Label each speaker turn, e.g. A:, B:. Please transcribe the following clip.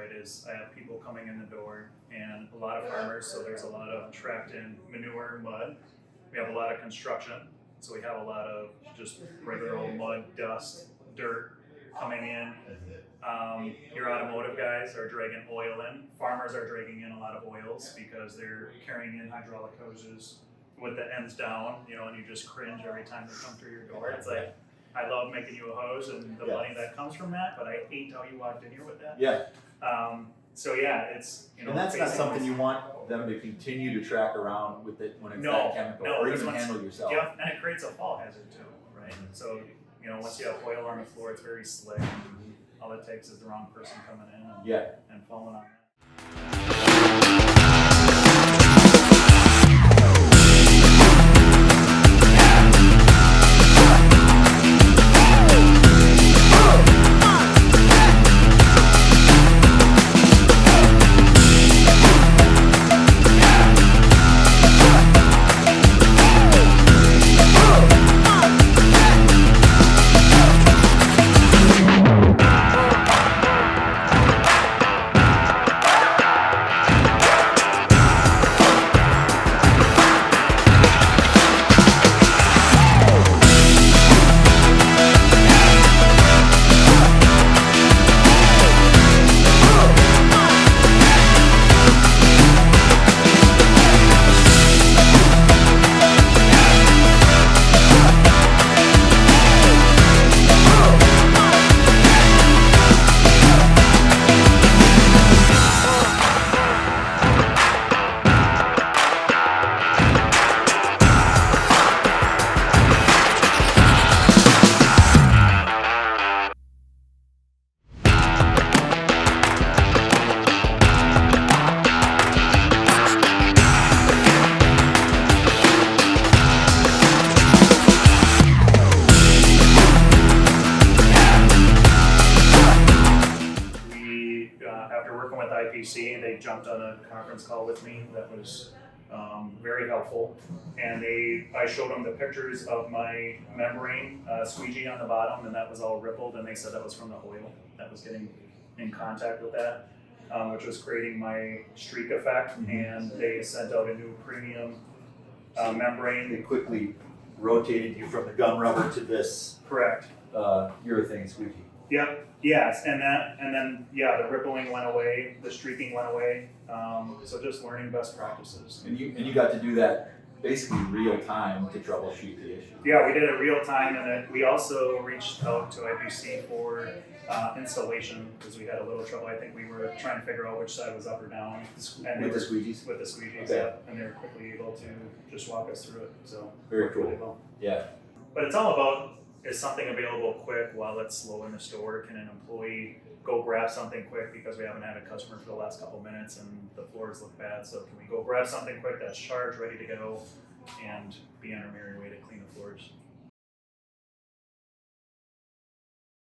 A: right, is I have people coming in the door and a lot of farmers, so there's a lot of tracked in manure, mud. We have a lot of construction, so we have a lot of just regular old mud, dust, dirt coming in. Your automotive guys are dragging oil in. Farmers are dragging in a lot of oils because they're carrying in hydraulic hoses with the ends down, you know, and you just cringe every time they come through your door. It's like, I love making you a hose and the money that comes from that, but I hate how you walked in here with that.
B: Yeah.
A: So yeah, it's, you know.
B: And that's not something you want them to continue to track around with it when it's that chemical, or even handle yourself.
A: Yeah, and it creates a fall hazard too, right? So, you know, once you have oil on the floor, it's very slick. All it takes is the wrong person coming in and falling on that. After working with IPC, they jumped on a conference call with me that was very helpful. And I showed them the pictures of my membrane squeegee on the bottom, and that was all rippled, and they said that was from the oil that was getting in contact with that, which was creating my streak effect. And they sent out a new premium membrane.
B: They quickly rotated you from the gum rubber to this
A: Correct.
B: Urethane squeegee.
A: Yep. Yes, and then the rippling went away, the streaking went away. So just learning best practices.
B: And you got to do that basically real time to troubleshoot the issue.
A: Yeah, we did it real time, and then we also reached out to IPC for installation because we had a little trouble. I think we were trying to figure out which side was up or down. And
B: With the squeegees?
A: With the squeegees,
B: okay.
A: yeah. And they were quickly able to just walk us through it. So
B: very cool.
A: really well.
B: Yeah.
A: But it's all about, is something available quick while it's slow in the store? Can an employee go grab something quick because we haven't had a customer for the last couple minutes and the floors look bad? So can we go grab something quick that's charged, ready to go, and be on our merry way to clean the floors?